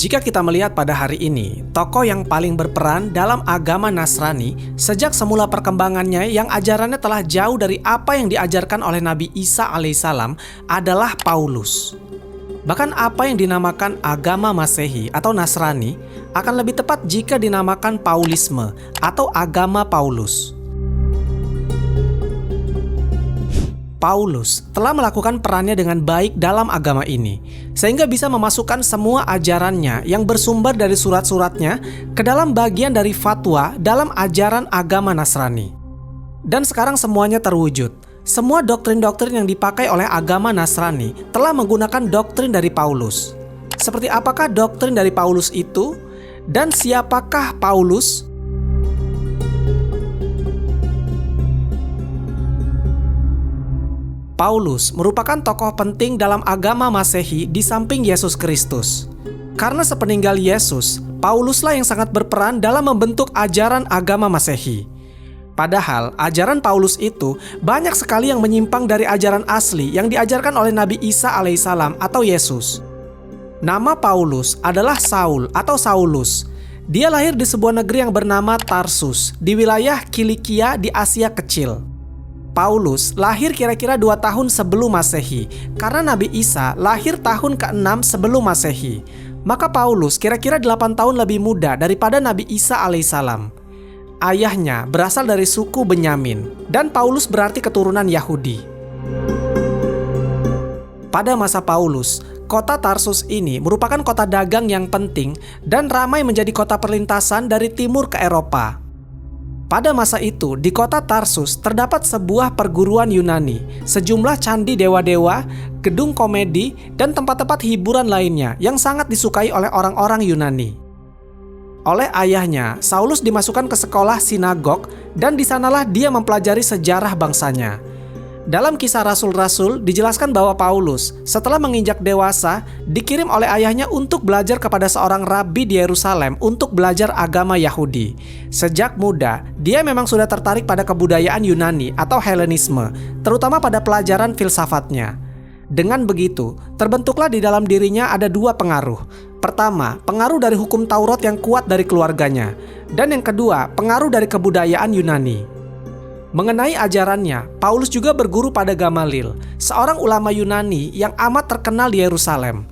Jika kita melihat pada hari ini, tokoh yang paling berperan dalam agama Nasrani sejak semula perkembangannya yang ajarannya telah jauh dari apa yang diajarkan oleh Nabi Isa alaihissalam adalah Paulus. Bahkan apa yang dinamakan agama Masehi atau Nasrani akan lebih tepat jika dinamakan Paulisme atau agama Paulus. Paulus telah melakukan perannya dengan baik dalam agama ini, sehingga bisa memasukkan semua ajarannya yang bersumber dari surat-suratnya ke dalam bagian dari fatwa dalam ajaran agama Nasrani. Dan sekarang semuanya terwujud. Semua doktrin-doktrin yang dipakai oleh agama Nasrani telah menggunakan doktrin dari Paulus. Seperti apakah doktrin dari Paulus itu? Dan siapakah Paulus? Paulus merupakan tokoh penting dalam agama Masehi di samping Yesus Kristus. Karena sepeninggal Yesus, Pauluslah yang sangat berperan dalam membentuk ajaran agama Masehi. Padahal ajaran Paulus itu banyak sekali yang menyimpang dari ajaran asli yang diajarkan oleh Nabi Isa alaihissalam atau Yesus. Nama Paulus adalah Saul atau Saulus. Dia lahir di sebuah negeri yang bernama Tarsus di wilayah Kilikia di Asia Kecil. Paulus lahir kira-kira 2 tahun sebelum Masehi, karena Nabi Isa lahir tahun ke-6 sebelum Masehi. Maka Paulus kira-kira 8 tahun lebih muda daripada Nabi Isa alaihissalam. Ayahnya berasal dari suku Benyamin, dan Paulus berarti keturunan Yahudi. Pada masa Paulus, kota Tarsus ini merupakan kota dagang yang penting dan ramai menjadi kota perlintasan dari timur ke Eropa. Pada masa itu, di kota Tarsus terdapat sebuah perguruan Yunani, sejumlah candi dewa-dewa, gedung komedi, dan tempat-tempat hiburan lainnya yang sangat disukai oleh orang-orang Yunani. Oleh ayahnya, Saulus dimasukkan ke sekolah sinagog, dan di sanalah dia mempelajari sejarah bangsanya. Dalam Kisah Rasul-Rasul dijelaskan bahwa Paulus setelah menginjak dewasa dikirim oleh ayahnya untuk belajar kepada seorang rabi di Yerusalem untuk belajar agama Yahudi. Sejak muda, dia memang sudah tertarik pada kebudayaan Yunani atau Helenisme, terutama pada pelajaran filsafatnya. Dengan begitu, terbentuklah di dalam dirinya ada 2 pengaruh. Pertama, pengaruh dari hukum Taurat yang kuat dari keluarganya, dan yang kedua, pengaruh dari kebudayaan Yunani. Mengenai ajarannya, Paulus juga berguru pada Gamaliel, seorang ulama Yunani yang amat terkenal di Yerusalem.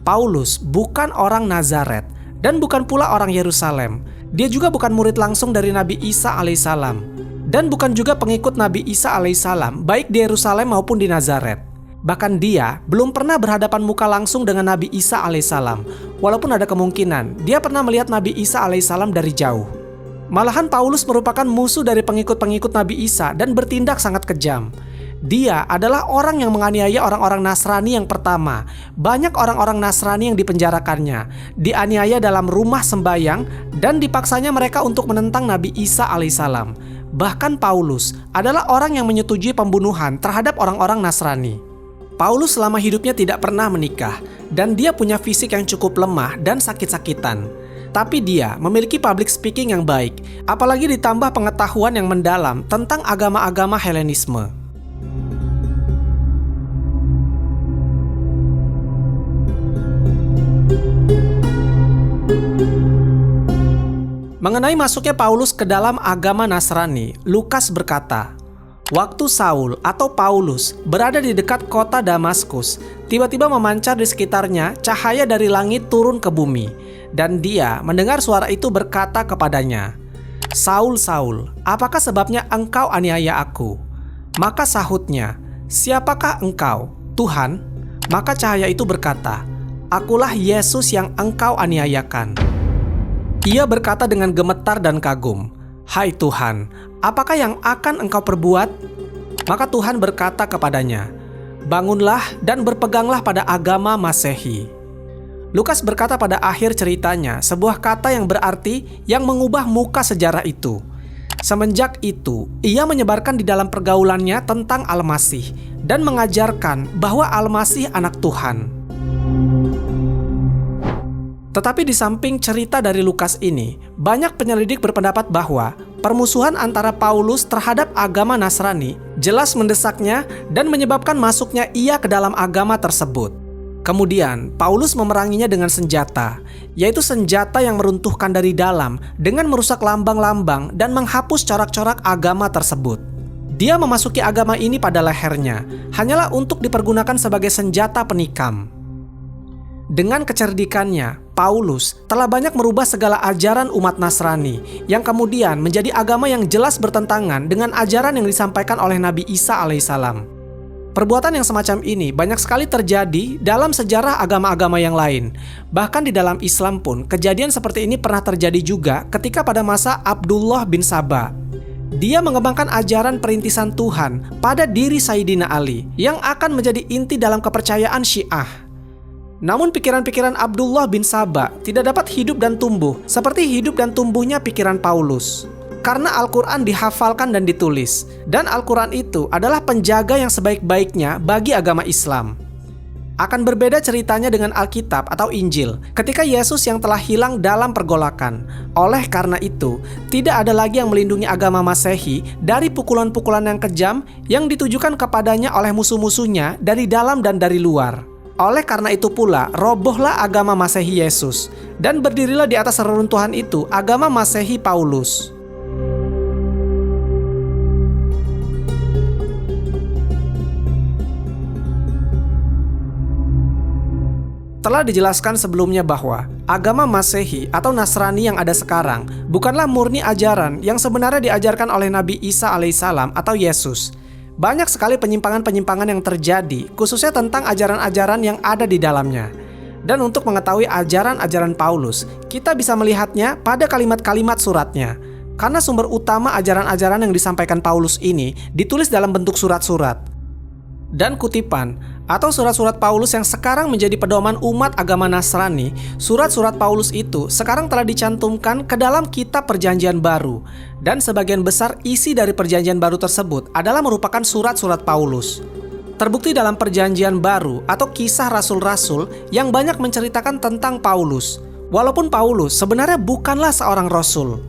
Paulus bukan orang Nazaret dan bukan pula orang Yerusalem. Dia juga bukan murid langsung dari Nabi Isa alaihissalam dan bukan juga pengikut Nabi Isa alaihissalam baik di Yerusalem maupun di Nazaret. Bahkan dia belum pernah berhadapan muka langsung dengan Nabi Isa alaihissalam, walaupun ada kemungkinan dia pernah melihat Nabi Isa alaihissalam dari jauh. Malahan Paulus merupakan musuh dari pengikut-pengikut Nabi Isa dan bertindak sangat kejam. Dia adalah orang yang menganiaya orang-orang Nasrani yang pertama. Banyak orang-orang Nasrani yang dipenjarakannya, dianiaya dalam rumah sembayang, dan dipaksanya mereka untuk menentang Nabi Isa alaihissalam. Bahkan Paulus adalah orang yang menyetujui pembunuhan terhadap orang-orang Nasrani. Paulus selama hidupnya tidak pernah menikah, dan dia punya fisik yang cukup lemah dan sakit-sakitan. Tapi dia memiliki public speaking yang baik, apalagi ditambah pengetahuan yang mendalam tentang agama-agama Helenisme. Mengenai masuknya Paulus ke dalam agama Nasrani, Lukas berkata, "Waktu Saul atau Paulus berada di dekat kota Damaskus, tiba-tiba memancar di sekitarnya cahaya dari langit turun ke bumi. Dan dia mendengar suara itu berkata kepadanya, 'Saul, Saul, apakah sebabnya engkau aniaya aku?' Maka sahutnya, 'Siapakah engkau, Tuhan?' Maka cahaya itu berkata, 'Akulah Yesus yang engkau aniayakan.' Ia berkata dengan gemetar dan kagum, 'Hai Tuhan, apakah yang akan engkau perbuat?' Maka Tuhan berkata kepadanya, 'Bangunlah dan berpeganglah pada agama Masehi.'" Lukas berkata pada akhir ceritanya sebuah kata yang berarti yang mengubah muka sejarah itu. Semenjak itu, ia menyebarkan di dalam pergaulannya tentang Al-Masih dan mengajarkan bahwa Al-Masih anak Tuhan. Tetapi di samping cerita dari Lukas ini, banyak penyelidik berpendapat bahwa permusuhan antara Paulus terhadap agama Nasrani jelas mendesaknya dan menyebabkan masuknya ia ke dalam agama tersebut. Kemudian, Paulus memeranginya dengan senjata, yaitu senjata yang meruntuhkan dari dalam dengan merusak lambang-lambang dan menghapus corak-corak agama tersebut. Dia memasuki agama ini pada lehernya, hanyalah untuk dipergunakan sebagai senjata penikam. Dengan kecerdikannya, Paulus telah banyak merubah segala ajaran umat Nasrani yang kemudian menjadi agama yang jelas bertentangan dengan ajaran yang disampaikan oleh Nabi Isa alaihissalam. Perbuatan yang semacam ini banyak sekali terjadi dalam sejarah agama-agama yang lain. Bahkan di dalam Islam pun, kejadian seperti ini pernah terjadi juga ketika pada masa Abdullah bin Saba. Dia mengembangkan ajaran perintisan Tuhan pada diri Sayyidina Ali yang akan menjadi inti dalam kepercayaan Syiah. Namun pikiran-pikiran Abdullah bin Saba tidak dapat hidup dan tumbuh seperti hidup dan tumbuhnya pikiran Paulus. Karena Al-Quran dihafalkan dan ditulis, dan Al-Quran itu adalah penjaga yang sebaik-baiknya bagi agama Islam. Akan berbeda ceritanya dengan Alkitab atau Injil, ketika Yesus yang telah hilang dalam pergolakan. Oleh karena itu, tidak ada lagi yang melindungi agama Masehi dari pukulan-pukulan yang kejam yang ditujukan kepadanya oleh musuh-musuhnya dari dalam dan dari luar. Oleh karena itu pula, robohlah agama Masehi Yesus, dan berdirilah di atas reruntuhan itu agama Masehi Paulus. Telah dijelaskan sebelumnya bahwa agama Masehi atau Nasrani yang ada sekarang bukanlah murni ajaran yang sebenarnya diajarkan oleh Nabi Isa alaihissalam atau Yesus. Banyak sekali penyimpangan-penyimpangan yang terjadi, khususnya tentang ajaran-ajaran yang ada di dalamnya. Dan untuk mengetahui ajaran-ajaran Paulus, kita bisa melihatnya pada kalimat-kalimat suratnya. Karena sumber utama ajaran-ajaran yang disampaikan Paulus ini ditulis dalam bentuk surat-surat. Dan kutipan atau surat-surat Paulus yang sekarang menjadi pedoman umat agama Nasrani, surat-surat Paulus itu sekarang telah dicantumkan ke dalam kitab Perjanjian Baru, dan sebagian besar isi dari Perjanjian Baru tersebut adalah merupakan surat-surat Paulus. Terbukti dalam Perjanjian Baru atau kisah rasul-rasul yang banyak menceritakan tentang Paulus, walaupun Paulus sebenarnya bukanlah seorang rasul.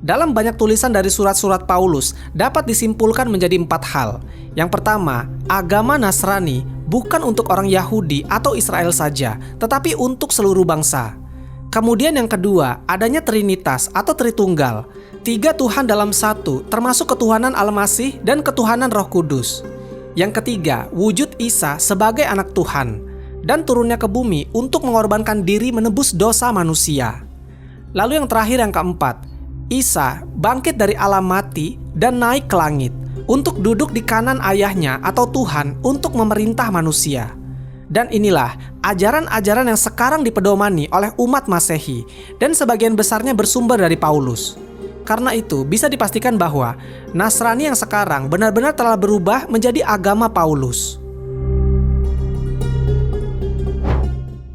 Dalam banyak tulisan dari surat-surat Paulus dapat disimpulkan menjadi 4 hal. Yang pertama, agama Nasrani bukan untuk orang Yahudi atau Israel saja, tetapi untuk seluruh bangsa. Kemudian yang kedua, adanya Trinitas atau Tritunggal, 3 Tuhan dalam satu, termasuk ketuhanan Al-Masih dan ketuhanan Roh Kudus. Yang ketiga, wujud Isa sebagai anak Tuhan, dan turunnya ke bumi untuk mengorbankan diri menebus dosa manusia. Lalu yang terakhir, yang keempat, Isa bangkit dari alam mati dan naik ke langit untuk duduk di kanan ayahnya atau Tuhan untuk memerintah manusia. Dan inilah ajaran-ajaran yang sekarang dipedomani oleh umat Masehi dan sebagian besarnya bersumber dari Paulus. Karena itu bisa dipastikan bahwa Nasrani yang sekarang benar-benar telah berubah menjadi agama Paulus.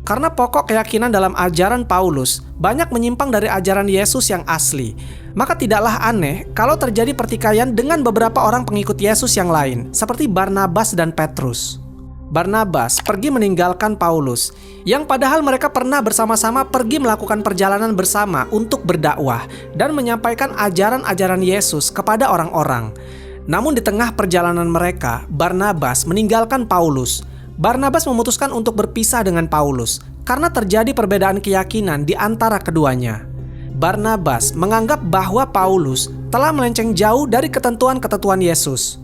Karena pokok keyakinan dalam ajaran Paulus banyak menyimpang dari ajaran Yesus yang asli, maka tidaklah aneh kalau terjadi pertikaian dengan beberapa orang pengikut Yesus yang lain, seperti Barnabas dan Petrus. Barnabas pergi meninggalkan Paulus, yang padahal mereka pernah bersama-sama pergi melakukan perjalanan bersama untuk berdakwah dan menyampaikan ajaran-ajaran Yesus kepada orang-orang. Namun di tengah perjalanan mereka, Barnabas meninggalkan Paulus. Barnabas memutuskan untuk berpisah dengan Paulus karena terjadi perbedaan keyakinan di antara keduanya. Barnabas menganggap bahwa Paulus telah melenceng jauh dari ketentuan-ketentuan Yesus.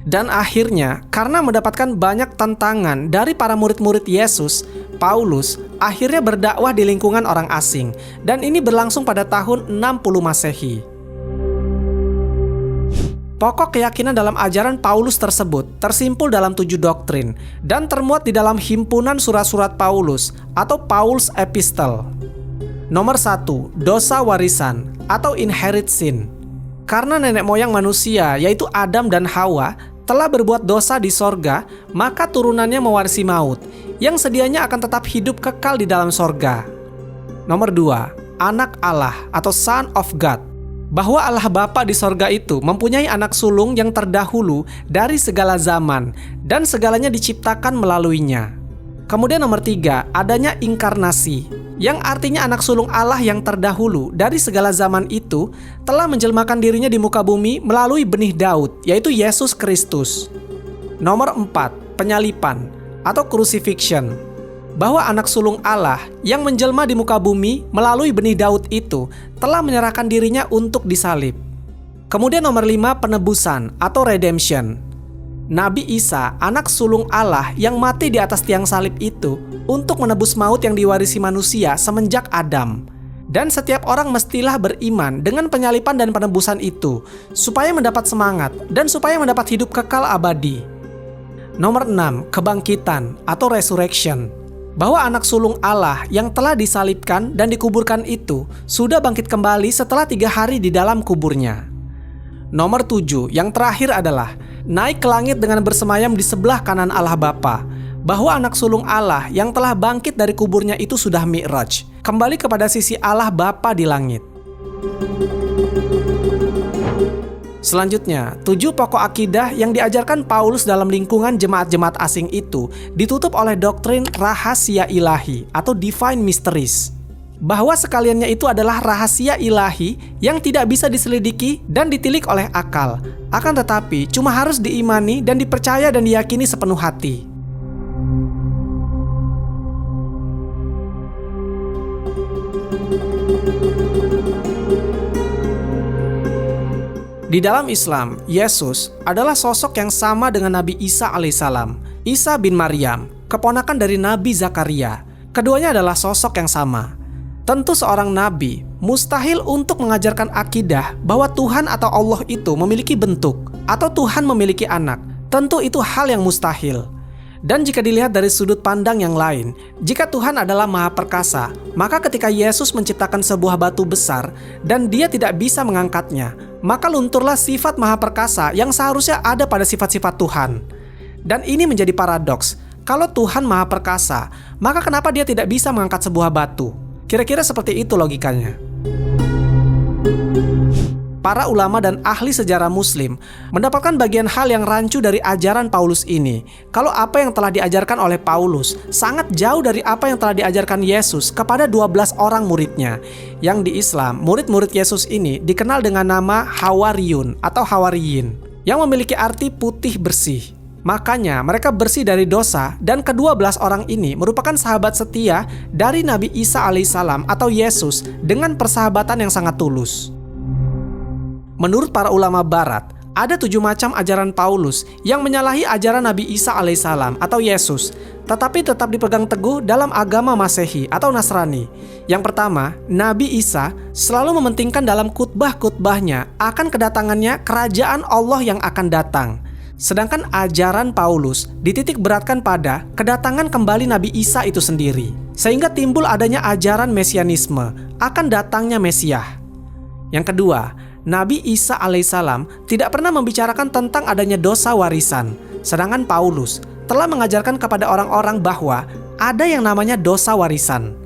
Dan akhirnya, karena mendapatkan banyak tantangan dari para murid-murid Yesus, Paulus akhirnya berdakwah di lingkungan orang asing, dan ini berlangsung pada tahun 60 Masehi. Pokok keyakinan dalam ajaran Paulus tersebut tersimpul dalam 7 doktrin dan termuat di dalam himpunan surat-surat Paulus atau Paul's Epistle. Nomor 1, dosa warisan atau inherit sin. Karena nenek moyang manusia yaitu Adam dan Hawa telah berbuat dosa di sorga, maka turunannya mewarisi maut, yang sedianya akan tetap hidup kekal di dalam sorga. Nomor 2, anak Allah atau Son of God. Bahwa Allah Bapa di sorga itu mempunyai anak sulung yang terdahulu dari segala zaman, dan segalanya diciptakan melaluinya. Kemudian nomor 3, adanya inkarnasi, yang artinya anak sulung Allah yang terdahulu dari segala zaman itu telah menjelmakan dirinya di muka bumi melalui benih Daud, yaitu Yesus Kristus. Nomor 4, penyalipan, atau crucifixion, bahwa anak sulung Allah yang menjelma di muka bumi melalui benih Daud itu telah menyerahkan dirinya untuk disalib. Kemudian nomor 5, penebusan atau redemption. Nabi Isa, anak sulung Allah yang mati di atas tiang salib itu untuk menebus maut yang diwarisi manusia semenjak Adam. Dan setiap orang mestilah beriman dengan penyalipan dan penebusan itu, supaya mendapat semangat dan supaya mendapat hidup kekal abadi. Nomor 6, kebangkitan atau resurrection. Bahwa anak sulung Allah yang telah disalibkan dan dikuburkan itu sudah bangkit kembali setelah 3 hari di dalam kuburnya. Nomor 7, yang terakhir adalah naik ke langit dengan bersemayam di sebelah kanan Allah Bapa. Bahwa anak sulung Allah yang telah bangkit dari kuburnya itu sudah mi'raj, kembali kepada sisi Allah Bapa di langit. Selanjutnya, 7 pokok akidah yang diajarkan Paulus dalam lingkungan jemaat-jemaat asing itu ditutup oleh doktrin rahasia ilahi atau divine mysteries. Bahwa sekaliannya itu adalah rahasia ilahi yang tidak bisa diselidiki dan ditilik oleh akal, akan tetapi cuma harus diimani dan dipercaya dan diyakini sepenuh hati. Di dalam Islam, Yesus adalah sosok yang sama dengan Nabi Isa alaihissalam. Isa bin Maryam, keponakan dari Nabi Zakaria. Keduanya adalah sosok yang sama. Tentu seorang nabi mustahil untuk mengajarkan akidah bahwa Tuhan atau Allah itu memiliki bentuk atau Tuhan memiliki anak. Tentu itu hal yang mustahil. Dan jika dilihat dari sudut pandang yang lain, jika Tuhan adalah Maha Perkasa, maka ketika Yesus menciptakan sebuah batu besar dan Dia tidak bisa mengangkatnya, maka lunturlah sifat Maha Perkasa yang seharusnya ada pada sifat-sifat Tuhan. Dan ini menjadi paradoks. Kalau Tuhan Maha Perkasa, maka kenapa Dia tidak bisa mengangkat sebuah batu? Kira-kira seperti itu logikanya. Para ulama dan ahli sejarah Muslim mendapatkan bagian hal yang rancu dari ajaran Paulus ini. Kalau apa yang telah diajarkan oleh Paulus sangat jauh dari apa yang telah diajarkan Yesus kepada 12 orang muridnya. Yang di Islam, murid-murid Yesus ini dikenal dengan nama Hawariyun atau Hawariyin, yang memiliki arti putih bersih. Makanya mereka bersih dari dosa, dan ke-12 orang ini merupakan sahabat setia dari Nabi Isa alaihissalam atau Yesus dengan persahabatan yang sangat tulus. Menurut para ulama barat, ada 7 macam ajaran Paulus yang menyalahi ajaran Nabi Isa alaihissalam atau Yesus, tetapi tetap dipegang teguh dalam agama Masehi atau Nasrani. Yang pertama, Nabi Isa selalu mementingkan dalam khutbah-khutbahnya akan kedatangannya kerajaan Allah yang akan datang. Sedangkan ajaran Paulus dititik beratkan pada kedatangan kembali Nabi Isa itu sendiri, sehingga timbul adanya ajaran mesianisme, akan datangnya Mesias. Yang kedua, Nabi Isa alaihissalam tidak pernah membicarakan tentang adanya dosa warisan, sedangkan Paulus telah mengajarkan kepada orang-orang bahwa ada yang namanya dosa warisan.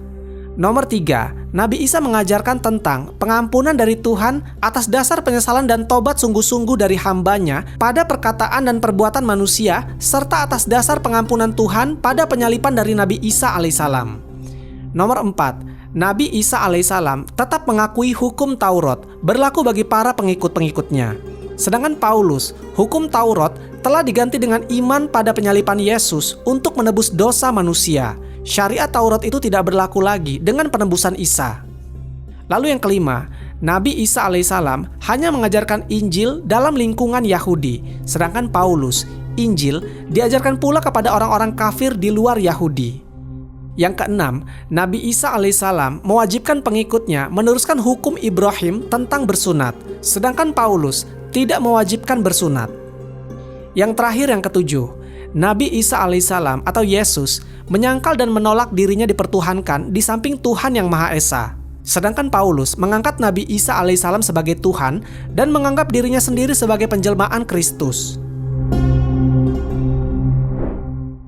Nomor 3, Nabi Isa mengajarkan tentang pengampunan dari Tuhan atas dasar penyesalan dan tobat sungguh-sungguh dari hambanya pada perkataan dan perbuatan manusia, serta atas dasar pengampunan Tuhan pada penyalipan dari Nabi Isa alaihissalam. Nomor 4, Nabi Isa alaihissalam tetap mengakui hukum Taurat berlaku bagi para pengikut-pengikutnya. Sedangkan Paulus, hukum Taurat telah diganti dengan iman pada penyalipan Yesus untuk menebus dosa manusia. Syariat Taurat itu tidak berlaku lagi dengan penebusan Isa. Lalu yang kelima, Nabi Isa alaihissalam hanya mengajarkan Injil dalam lingkungan Yahudi, sedangkan Paulus, Injil diajarkan pula kepada orang-orang kafir di luar Yahudi. Yang keenam, Nabi Isa alaihissalam mewajibkan pengikutnya meneruskan hukum Ibrahim tentang bersunat, sedangkan Paulus tidak mewajibkan bersunat. Yang terakhir, yang ketujuh, Nabi Isa alaihissalam atau Yesus menyangkal dan menolak dirinya dipertuhankan di samping Tuhan yang Maha Esa. Sedangkan Paulus mengangkat Nabi Isa alaihissalam sebagai Tuhan dan menganggap dirinya sendiri sebagai penjelmaan Kristus.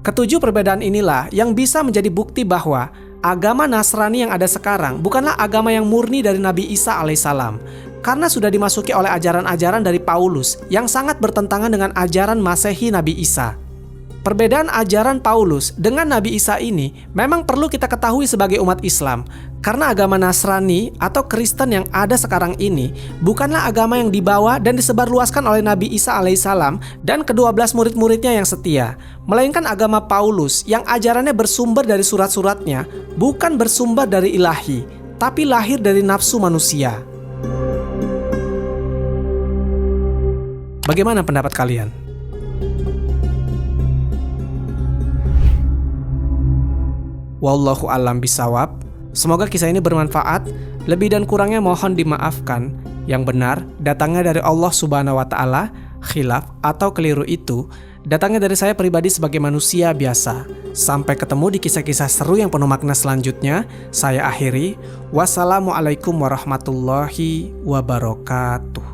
Ketujuh perbedaan inilah yang bisa menjadi bukti bahwa agama Nasrani yang ada sekarang bukanlah agama yang murni dari Nabi Isa alaihissalam, karena sudah dimasuki oleh ajaran-ajaran dari Paulus yang sangat bertentangan dengan ajaran Masehi Nabi Isa. Perbedaan ajaran Paulus dengan Nabi Isa ini memang perlu kita ketahui sebagai umat Islam, karena agama Nasrani atau Kristen yang ada sekarang ini bukanlah agama yang dibawa dan disebarluaskan oleh Nabi Isa alaihissalam dan ke-12 murid-muridnya yang setia, melainkan agama Paulus yang ajarannya bersumber dari surat-suratnya, bukan bersumber dari ilahi, tapi lahir dari nafsu manusia. Bagaimana pendapat kalian? Wallahu a'lam bishawab. Semoga kisah ini bermanfaat. Lebih dan kurangnya mohon dimaafkan. Yang benar datangnya dari Allah Subhanahu wa taala. Khilaf atau keliru itu datangnya dari saya pribadi sebagai manusia biasa. Sampai ketemu di kisah-kisah seru yang penuh makna selanjutnya. Saya akhiri. Wassalamualaikum warahmatullahi wabarakatuh.